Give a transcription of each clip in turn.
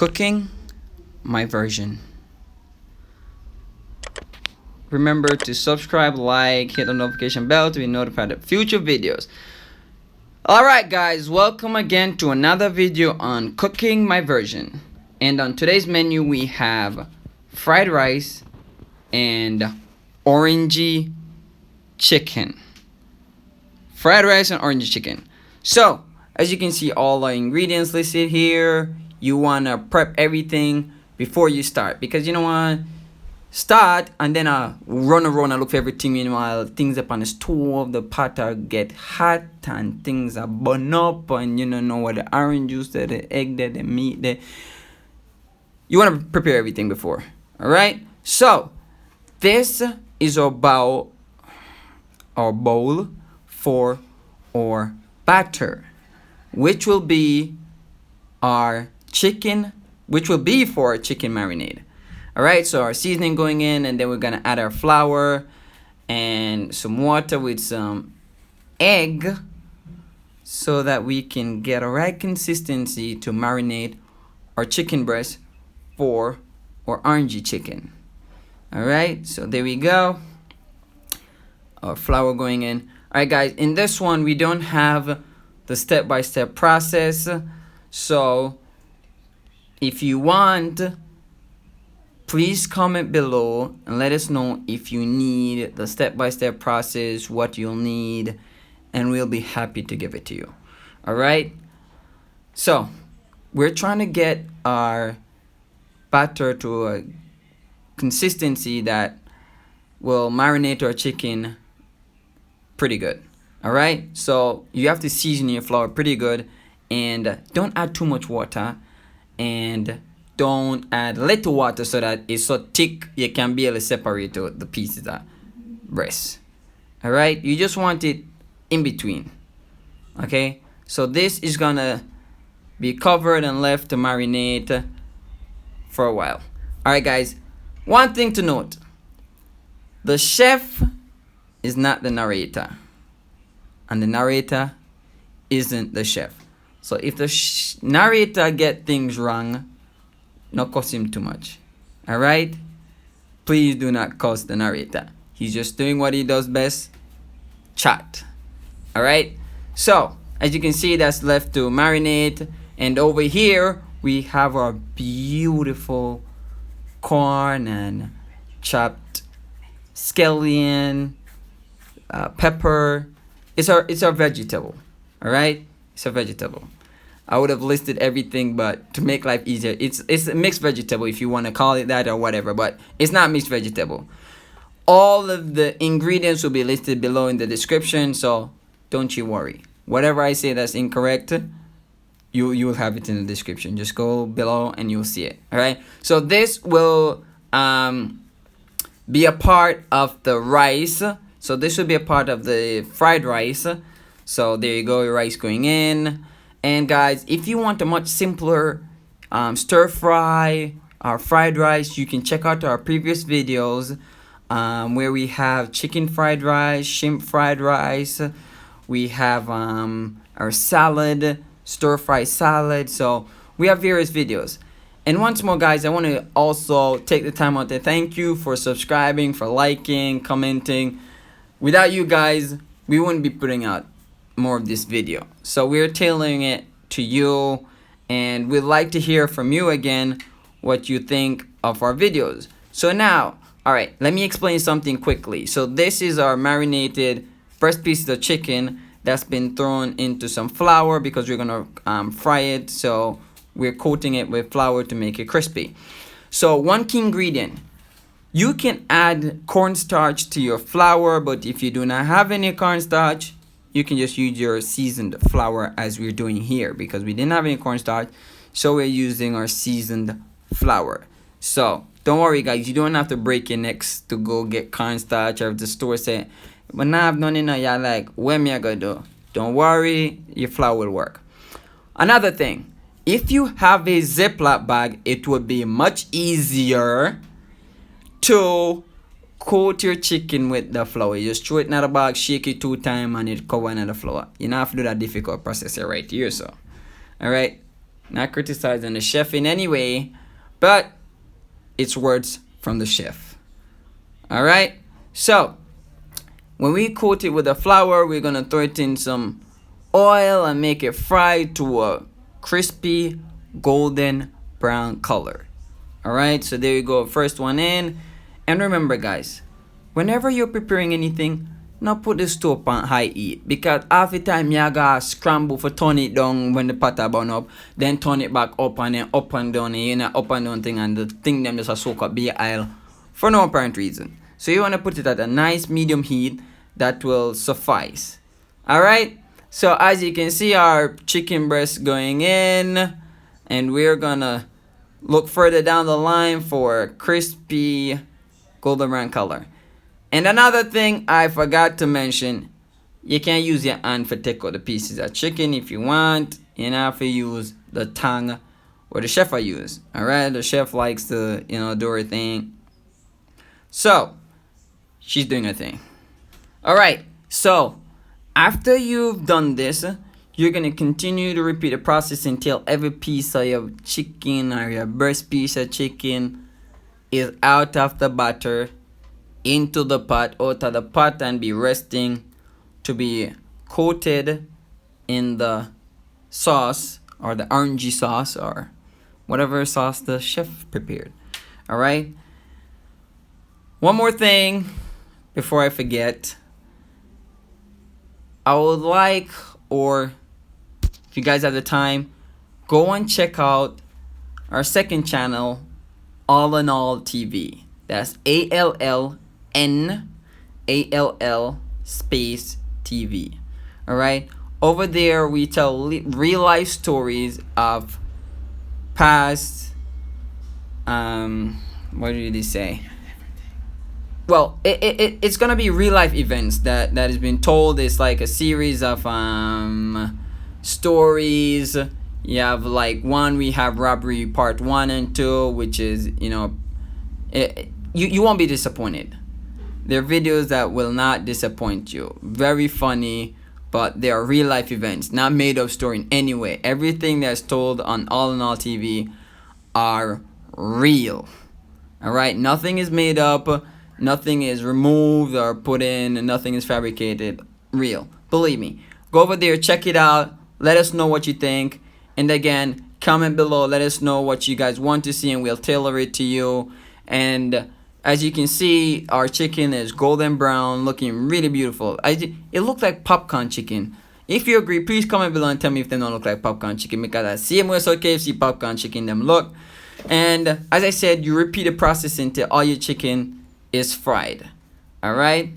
cooking my version. Remember to subscribe, like, hit the notification bell to be notified of future videos. Alright guys, welcome again to another video on cooking my version. And on today's menu we have fried rice and orangey chicken. Fried rice and orangey chicken. So, as you can see, all the ingredients listed here. You want to prep everything before you start, because you don't want to start and then run around and look for everything. Meanwhile, things up on the stove, the pot get hot and things are burn up, and you don't know what the orange juice there, the egg there, the meat there. You want to prepare everything before. Alright? So, this is our bowl for our batter, which will be our chicken, which will be for our chicken marinade. Alright, so our seasoning going in, and then we're gonna add our flour and some water with some egg so that we can get a right consistency to marinate our chicken breast for our orangey chicken. Alright, so there we go. Our flour going in. Alright guys, in this one we don't have the step-by-step process, so if you want, please comment below and let us know if you need the step-by-step process, what you'll need, and we'll be happy to give it to you. Alright, so we're trying to get our batter to a consistency that will marinate our chicken pretty good. Alright, so you have to season your flour pretty good, and don't add too much water, and don't add little water so that it's so thick you can be able to separate the pieces of breast. Alright, you just want it in between. Okay, so this is gonna be covered and left to marinate for a while. Alright guys, one thing to note: the chef is not the narrator, and the narrator isn't the chef. So if the narrator get things wrong, not cuss him too much. Alright, please do not cuss the narrator. He's just doing what he does best: chat. Alright, so as you can see, that's left to marinate. And over here we have our beautiful corn and chopped scallion, pepper. It's our vegetable. Alright, it's a vegetable. I would have listed everything, but to make life easier, it's a mixed vegetable if you want to call it that or whatever, but it's not mixed vegetable. All of the ingredients will be listed below in the description, so don't you worry. Whatever I say that's incorrect, you will have it in the description. Just go below and you'll see it. Alright, so this will be a part of the rice. So this will be a part of the fried rice. So there you go, your rice going in. And guys, if you want a much simpler stir fry or fried rice, you can check out our previous videos where we have chicken fried rice, shrimp fried rice. We have our salad, stir fry salad. So we have various videos. And once more guys, I want to also take the time out to thank you for subscribing, for liking, commenting. Without you guys, we wouldn't be putting out more of this video. So we're tailoring it to you, and we'd like to hear from you again what you think of our videos. So now, alright, let me explain something quickly. So this is our marinated first piece of chicken that's been thrown into some flour because we're gonna fry it. So we're coating it with flour to make it crispy. So one key ingredient: you can add cornstarch to your flour, but if you do not have any cornstarch, you can just use your seasoned flour as we're doing here, because we didn't have any cornstarch, so we're using our seasoned flour. So don't worry guys, you don't have to break your necks to go get cornstarch, or if the store say, but now I've done it now, you're like, what am I gonna do? Don't worry, your flour will work. Another thing, if you have a Ziploc bag, it would be much easier to coat your chicken with the flour. You just throw it in the bag, shake it 2 times, and it cover in the flour. You don't have to do that difficult process here right here. So, alright, not criticizing the chef in any way, but it's words from the chef. All right. So when we coat it with the flour, we're gonna throw it in some oil and make it fry to a crispy golden brown color. All right. So there you go. First one in. And remember, guys, whenever you're preparing anything, now put the stove on high heat, because half the time you gotta scramble for turn it down when the pot are burn up, then turn it back up and then up and down, you know, up and down thing, and the thing them just a soak up the aisle for no apparent reason. So you wanna put it at a nice medium heat that will suffice. Alright, so as you can see, our chicken breast going in, and we're gonna look further down the line for crispy golden brown color. And another thing I forgot to mention, you can use your hand for take out the pieces of chicken if you want. You don't have to use the tongue or the chef I use. Alright, the chef likes to, do her thing. So, she's doing her thing. Alright, so after you've done this, you're going to continue to repeat the process until every piece of your chicken or your breast piece of chicken is out of the batter, into the pot, out of the pot, and be resting to be coated in the sauce or the orangey sauce or whatever sauce the chef prepared. All right. One more thing before I forget. I would like, or if you guys have the time, go and check out our second channel, All in All TV. That's ALL space TV. Alright, over there we tell real life stories of past what did they say, well, it's gonna be real life events that has been told. It's like a series of stories. You have like one, we have robbery part 1 and 2, which is, you won't be disappointed. They're videos that will not disappoint you. Very funny, but they are real life events, not made up story in any way. Everything that's told on All in All TV are real. Alright, nothing is made up, nothing is removed or put in, and nothing is fabricated. Real. Believe me. Go over there, check it out, let us know what you think. And again, comment below, let us know what you guys want to see, and we'll tailor it to you. And as you can see, our chicken is golden brown, looking really beautiful. It looks like popcorn chicken. If you agree, please comment below and tell me if they don't look like popcorn chicken, because I see them with KFC popcorn chicken them look. And as I said, you repeat the process until all your chicken is fried. Alright?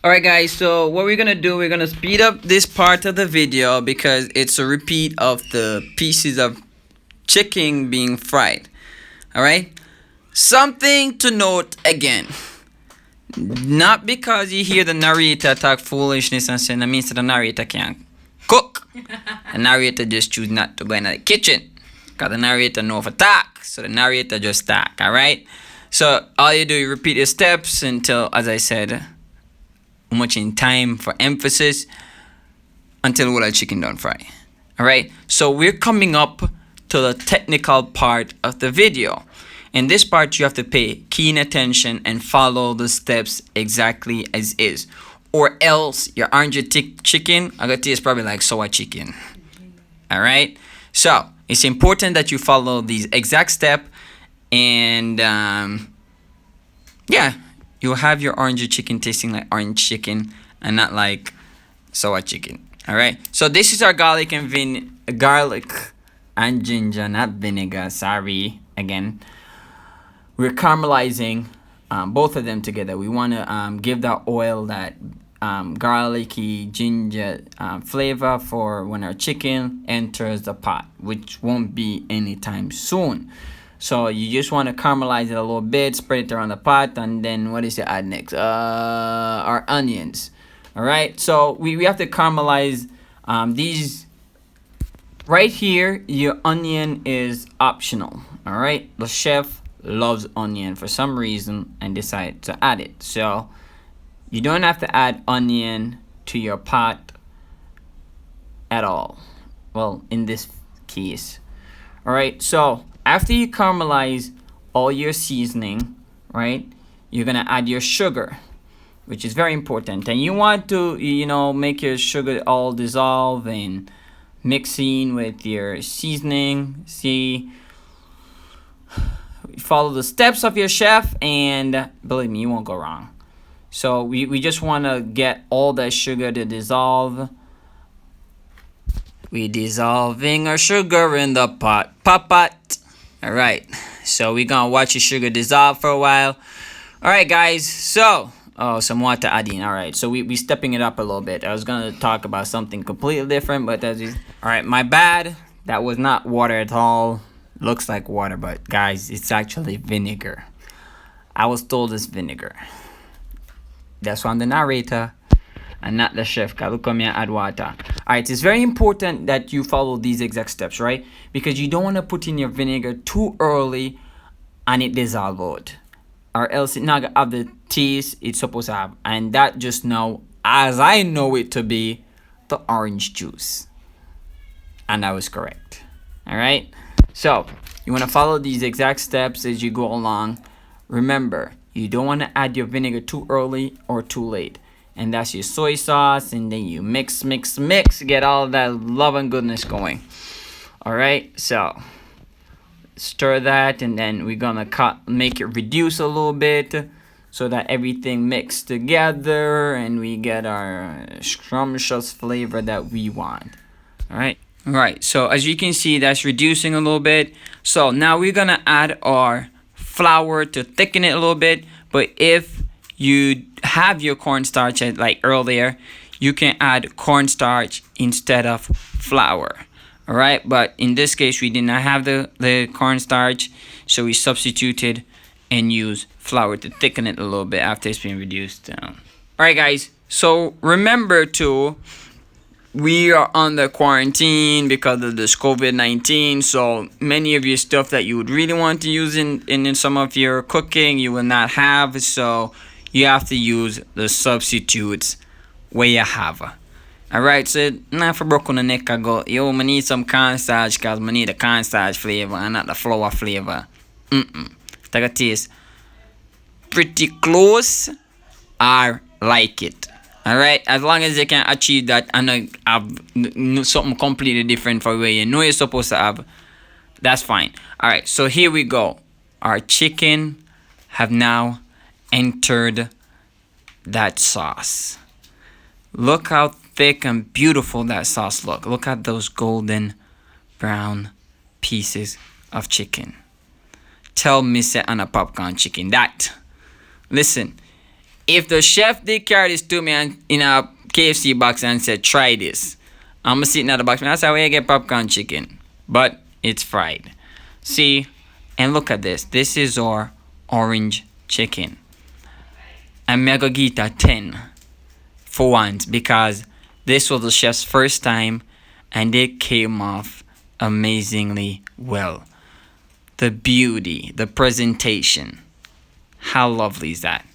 Alright guys, so what we're gonna do, we're gonna speed up this part of the video because it's a repeat of the pieces of chicken being fried. Alright? Something to note again. Not because you hear the narrator talk foolishness and say that means that the narrator can't cook. The narrator just choose not to go in the kitchen, because the narrator know for talk. So the narrator just talk. Alright? So all you do, you repeat the steps until, as I said, much in time for emphasis, until all the chicken don't fry. Alright? So we're coming up to the technical part of the video. In this part, you have to pay keen attention and follow the steps exactly as is, or else your orange chicken, I got taste probably like soy chicken. Alright? So it's important that you follow these exact step, and yeah, you'll have your orange chicken tasting like orange chicken and not like soy chicken. Alright? So this is our garlic and ginger, not vinegar, sorry again. We're caramelizing both of them together. We want to give that oil, that garlicky ginger flavor for when our chicken enters the pot, which won't be anytime soon. So you just want to caramelize it a little bit, spread it around the pot, and then what is it add next? Our onions. Alright, so we have to caramelize these. Right here, your onion is optional. Alright, the chef loves onion for some reason and decided to add it. So you don't have to add onion to your pot at all. Well, in this case. All right, so after you caramelize all your seasoning, right, you're gonna add your sugar, which is very important. And you want to, make your sugar all dissolve and mixing with your seasoning. See, follow the steps of your chef, and believe me, you won't go wrong. So we just want to get all that sugar to dissolve. We dissolving our sugar in the pot. All right, so we're gonna watch the sugar dissolve for a while. All right, guys, so some water adding. All right, so we stepping it up a little bit. I was gonna talk about something completely different, but that's just, all right, my bad. That was not water at all. Looks like water, but guys, it's actually vinegar. I was told it's vinegar. That's why I'm the narrator and not the chef. Look at me and add water. Alright, it's very important that you follow these exact steps, right? Because you don't want to put in your vinegar too early and it dissolve out, or else it not gonna have the taste it's supposed to have. And that just now, as I know it to be, the orange juice. And I was correct. Alright, so you want to follow these exact steps as you go along. Remember, you don't want to add your vinegar too early or too late. And that's your soy sauce, and then you mix, get all that love and goodness going. All right, so stir that, and then we're gonna make it reduce a little bit so that everything mixed together and we get our scrumptious flavor that we want. All right, so as you can see, that's reducing a little bit. So now we're gonna add our flour to thicken it a little bit. But if you have your cornstarch like earlier, you can add cornstarch instead of flour. All right, but in this case we did not have the cornstarch, so we substituted and used flour to thicken it a little bit after it's been reduced down. All right, guys, so remember to, we are under quarantine because of this COVID-19, so many of your stuff that you would really want to use in some of your cooking, you will not have, so you have to use the substitutes where you have. Alright, so now for broken the neck I go, yo, I need some cornstarch because I need the cornstarch flavor and not the flour flavor. Take a taste. Pretty close, I like it. Alright, as long as you can achieve that and have something completely different for where you know you're supposed to have, that's fine. Alright, so here we go. Our chicken have now entered that sauce. Look how thick and beautiful that sauce look. Look at those golden brown pieces of chicken. Tell me say on a popcorn chicken that. Listen, if the chef did carry this to me in a KFC box and said, try this, I'm going to sit in the box. That's how I get popcorn chicken. But it's fried. See? And look at this. This is our orange chicken. I'm going to give it a 10 for once because this was the chef's first time and it came off amazingly well. The beauty, the presentation. How lovely is that?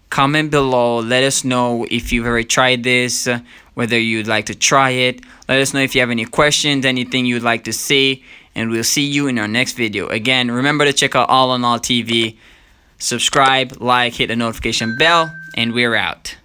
Comment below, let us know if you've ever tried this, whether you'd like to try it. Let us know if you have any questions, anything you'd like to say, and we'll see you in our next video. Again, remember to check out All on All TV, subscribe, like, hit the notification bell, and we're out.